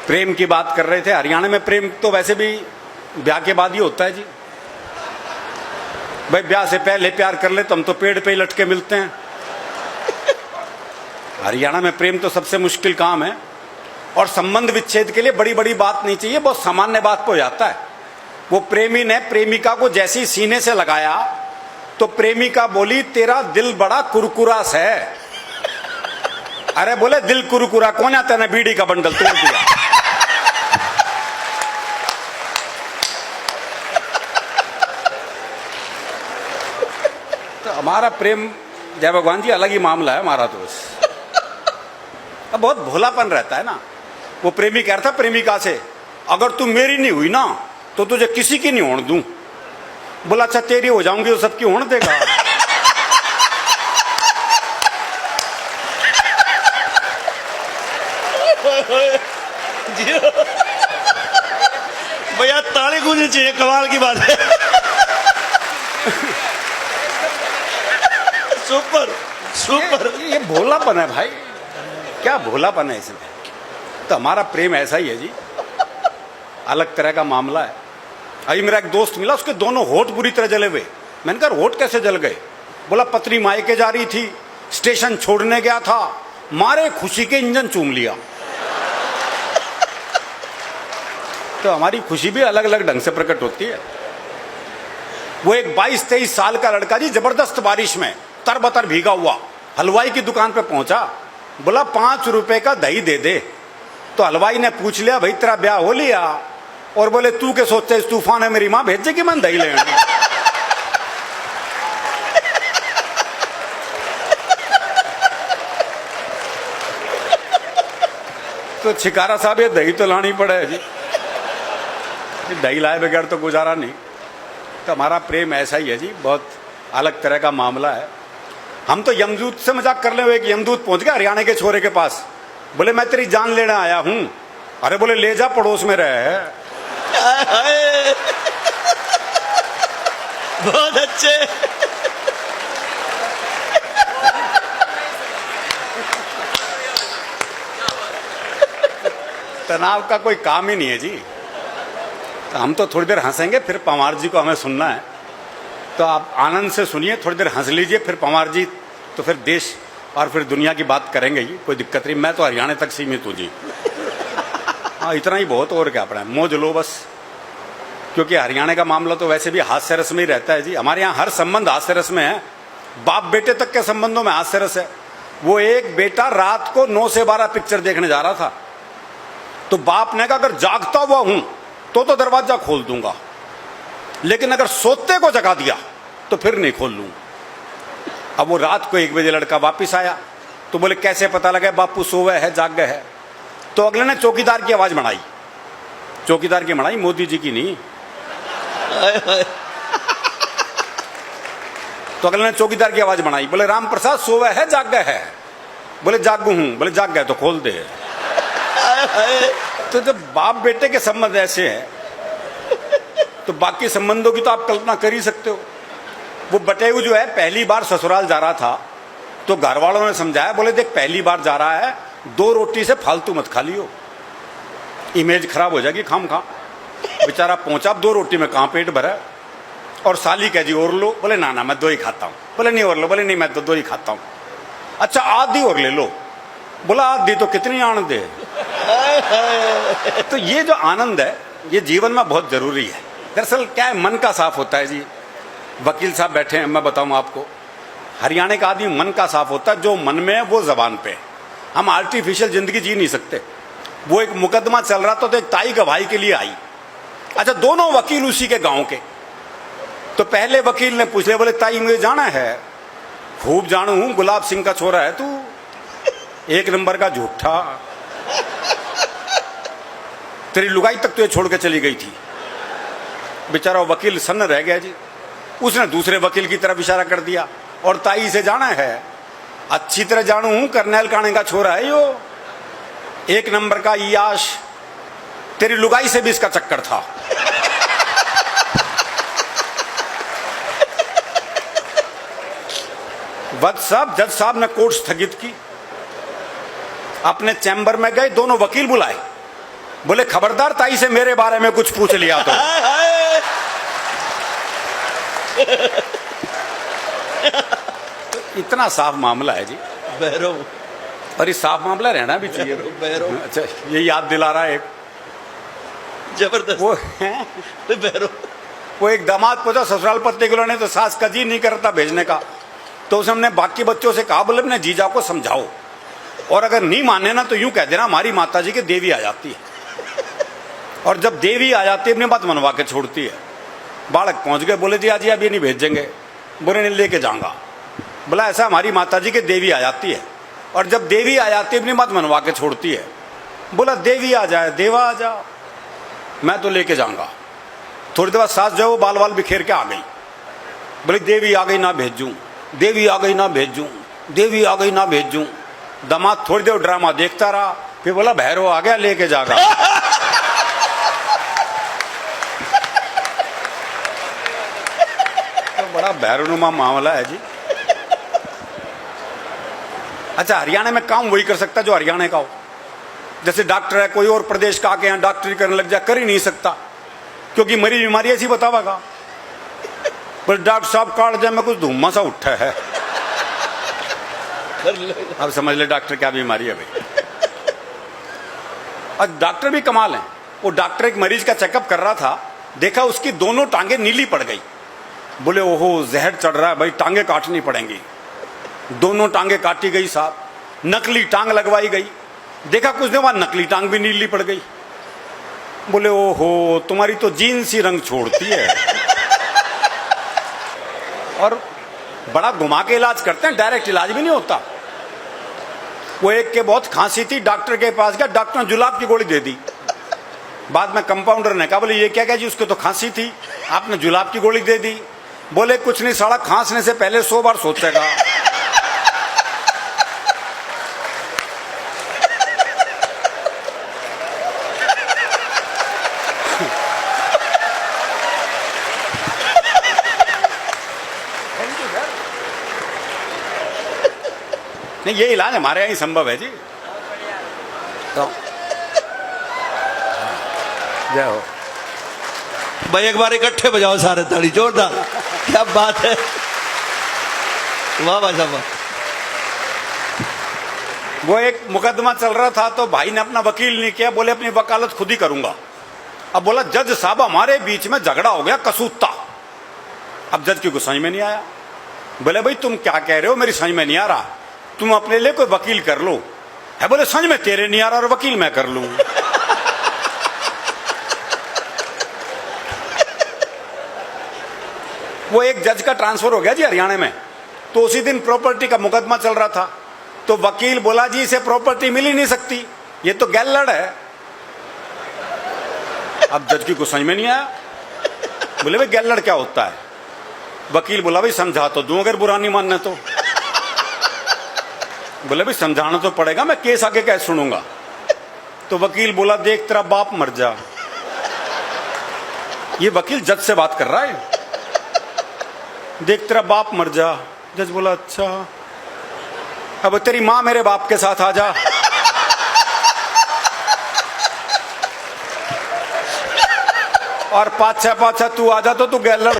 प्रेम की बात कर रहे थे। हरियाणा में प्रेम तो वैसे भी ब्याह के बाद ही होता है जी। भाई ब्याह से पहले प्यार कर ले तो हम तो पेड़ पे ही लटके मिलते हैं। हरियाणा में प्रेम तो सबसे मुश्किल काम है। और संबंध विच्छेद के लिए बड़ी बड़ी बात नहीं चाहिए, बहुत सामान्य बात पे हो जाता है। वो प्रेमी ने प्रेमिका को जैसे ही सीने से लगाया तो प्रेमिका बोली, तेरा दिल बड़ा कुरकुरा सा है। अरे बोले, दिल कुरकुरा कौन आता है? बीड़ी का बंडल तोड़ दिया। तो हमारा प्रेम जय भगवान जी अलग ही मामला है हमारा। तो अब बहुत भोलापन रहता है ना। वो प्रेमी कह रहा था प्रेमिका से, अगर तू मेरी नहीं हुई ना तो तुझे किसी की नहीं होने दूं। बोला, अच्छा तेरी हो जाऊंगी तो सबकी होने देगा। भैया ताली गूंजनी चाहिए, कमाल की बात है। Super super. ये भोलापन है भाई, क्या भोलापन है इसमें। तो हमारा प्रेम ऐसा ही है जी, अलग तरह का मामला है। अभी मेरा एक दोस्त मिला, उसके दोनों होठ बुरी तरह जले हुए। मैंने कहा होठ कैसे जल गए? बोला, पत्नी मायके जा रही थी, स्टेशन छोड़ने गया था, मारे खुशी के इंजन चूम लिया। तो हमारी खुशी भी अलग अलग ढंग से प्रकट होती है। वो एक 22-23 साल का लड़का जी, जबरदस्त बारिश में तरबतर भीगा हुआ हलवाई की दुकान पे पहुंचा। बोला, 5 रुपए का दही दे दे। तो हलवाई ने पूछ लिया, भाई तेरा ब्याह हो लिया? और बोले, तू के सोचते इस तूफान है मेरी मां भेजे कि मैं दही ले आऊं? तो छिकारा साहब, ये दही तो लानी पड़े जी, दही लाए बगैर तो गुजारा नहीं। तो हमारा प्रेम ऐसा ही है जी, बहुत अलग तरह का मामला है। हम तो यमदूत से मजाक कर ले, एक यमदूत पहुंच गया हरियाणा के छोरे के पास। बोले, मैं तेरी जान लेने आया हूं। अरे बोले, ले जा, पड़ोस में रहे। बहुत अच्छे। तनाव का कोई काम ही नहीं है जी। तो हम तो थोड़ी देर हंसेंगे, फिर पंवार जी को हमें सुनना है। तो आप आनंद से सुनिए, थोड़ी देर हंस लीजिए, फिर पंवार जी तो फिर देश और फिर दुनिया की बात करेंगे ही, कोई दिक्कत नहीं। मैं तो हरियाणा तक सीमित हूँ जी। हाँ, इतना ही बहुत, और क्या अपना मौज लो बस। क्योंकि हरियाणा का मामला तो वैसे भी हास्य रस में ही रहता है जी। हमारे यहाँ हर संबंध हास्य रस में है, बाप बेटे तक के संबंधों में हास्य रस है। वो एक बेटा रात को 9 से 12 पिक्चर देखने जा रहा था, तो बाप ने कहा, अगर जागता हुआ हूं तो दरवाजा खोल दूंगा, लेकिन अगर सोते को जगा दिया तो फिर नहीं खोल लूंगा। अब वो रात को 1 बजे लड़का वापिस आया, तो बोले, कैसे पता लगा बापू सोवे है जाग गए है? तो अगले ने चौकीदार की आवाज बनाई। चौकीदार की बनाई, मोदी जी की नहीं। तो अगले ने चौकीदार की आवाज बनाई, बोले, राम प्रसाद सोवे है जाग गए है? बोले, जागू हूं। बोले, जाग गए तो खोल दे। तो जब बाप बेटे के संबंध ऐसे हैं तो बाकी संबंधों की तो आप कल्पना कर ही सकते हो। वो बटेऊ जो है, पहली बार ससुराल जा रहा था, तो घर वालों ने समझाया, बोले, देख पहली बार जा रहा है, 2 रोटी से फालतू मत खा लियो, इमेज खराब हो जाएगी खाम खा। बेचारा पहुंचा, 2 रोटी में कहां पेट भरा। और साली कह जी, और लो? बोले, ना ना मैं 2 ही खाता हूं। बोले, नहीं और लो? बोले, नहीं मैं तो 2 ही खाता हूं। अच्छा आधी और ले लो। बोला, आधी तो कितनी आनंद है। तो ये जो आनंद है, ये जीवन में बहुत जरूरी है। दरअसल क्या है, मन का साफ होता है जी। वकील साहब बैठे हैं, मैं बताऊं आपको, हरियाणा का आदमी मन का साफ होता है। जो मन में है वो जबान पे। हम आर्टिफिशियल जिंदगी जी नहीं सकते। वो एक मुकदमा चल रहा था, तो एक ताई गवाही के लिए आई। अच्छा, दोनों वकील उसी के गांव के। तो पहले वकील ने पूछ लिया, बोले, ताई मुझे जाना है? खूब जानू हूं, गुलाब सिंह का छोरा है तू, 1 नंबर का झूठा, तेरी लुगाई तक तुझे छोड़ के चली गई थी। बेचारा वकील सन्न रह गया जी। उसने दूसरे वकील की तरफ इशारा कर दिया, और ताई से जाना है? अच्छी तरह जानू हूं, करनैल काणे का छोरा है यो, 1 नंबर का याश, तेरी लुगाई से भी इसका चक्कर था। वक्त साहब, जज साहब ने कोर्ट स्थगित की, अपने चैम्बर में गए, दोनों वकील बुलाए, बोले खबरदार ताई से मेरे बारे में कुछ पूछ लिया तो। हाय हाय। इतना साफ मामला है जी, भैरव और ये साफ मामला रहना भी चाहिए। भैरव अच्छा, ये याद दिला रहा है एक, जबरदस्त। वो भैरव वो एक दामाद पूछा ससुराल पत्नी को ने तो सास का जी नहीं करता भेजने का, तो उसने हमने बाकी बच्चों से कहा बोले अपने जीजा को समझाओ, और अगर नहीं माने ना तो यूं कह देना हमारी माता जी की देवी आ जाती है, और जब देवी आ जाती है अपनी बात मनवा के छोड़ती है। बालक पहुंच गए, बोले जी आज ये नहीं भेजेंगे, बोले नहीं लेके जाऊंगा। बोला ऐसा हमारी माता जी की देवी आ जाती है, और जब देवी आ जाती है अपनी बात मनवा के छोड़ती है। बोला देवी आ जाए देवा आ जा, मैं तो लेके जाऊंगा। थोड़ी देर बाद सास जो है वो बाल बाल बिखेर के आ गई, बोले देवी आ गई ना भेजूं, देवी आ गई ना भेजूं, देवी आ गई ना भेजूं। दामाद थोड़ी देर ड्रामा देखता रहा, फिर बोला भैरव आ गया लेके जागा। तो बड़ा भैरवनुमा मामला है जी। अच्छा, हरियाणा में काम वही कर सकता जो हरियाणा का हो। जैसे डॉक्टर है कोई और प्रदेश का आके यहाँ डॉक्टरी करने लग जाए, कर ही नहीं सकता, क्योंकि मरी बीमारी ऐसी बतावागा। पर डॉक्टर साहब काट जाए मैं कुछ धुम्मा सा उठा है, अब समझ ले डॉक्टर क्या बीमारी है भाई। अब डॉक्टर भी कमाल है। वो डॉक्टर एक मरीज का चेकअप कर रहा था, देखा उसकी दोनों टांगे नीली पड़ गई। बोले ओहो जहर चढ़ रहा है भाई, टांगे काटनी पड़ेंगी। दोनों टांगे काटी गई साहब, नकली टांग लगवाई गई। देखा कुछ देर बाद नकली टांग भी नीली पड़ गई। बोले ओहो तुम्हारी तो जीन्स ही रंग छोड़ती है। और बड़ा घुमा के इलाज करते हैं, डायरेक्ट इलाज भी नहीं होता। वो एक के बहुत खांसी थी, डॉक्टर के पास गया, डॉक्टर ने जुलाब की गोली दे दी। बाद में कंपाउंडर ने कहा बोले ये क्या जी, उसको तो खांसी थी आपने जुलाब की गोली दे दी। बोले कुछ नहीं साला खांसने से पहले 100 बार सोचेगा। नहीं ये इलाज हमारे यहाँ ही संभव है जी। तो जय हो भाई, एक बार इकट्ठे बजाओ सारे ताली, जोरदार। क्या बात है, वाह भाई साहब। वो एक मुकदमा चल रहा था, तो भाई ने अपना वकील नहीं किया, बोले अपनी वकालत खुद ही करूंगा। अब बोला जज साहब हमारे बीच में झगड़ा हो गया कसूता। अब जज की को समझ में नहीं आया। बोले भाई तुम क्या कह रहे हो, मेरी समझ में नहीं आ रहा, तुम अपने लिए कोई वकील कर लो। है बोले समझ में तेरे नहीं आ रहा और वकील मैं कर लूं। वो एक जज का ट्रांसफर हो गया जी हरियाणा में, तो उसी दिन प्रॉपर्टी का मुकदमा चल रहा था। तो वकील बोला जी इसे प्रॉपर्टी मिल ही नहीं सकती, ये तो गैलड़ है। अब जज की कुछ समझ में नहीं आया। बोले भाई गैलड़ क्या होता है। वकील बोला भाई समझा तो दूं अगर बुरा नहीं मानना तो। बोले भाई समझाना तो पड़ेगा, मैं केस आगे कैसे सुनूंगा। तो वकील बोला देख तेरा बाप मर जा। ये वकील जज से बात कर रहा है, देख तेरा बाप मर जा। जज बोला अच्छा, अब तेरी मां मेरे बाप के साथ आ जा। और पाछा पाछा तू आ जा तो तू गैलड़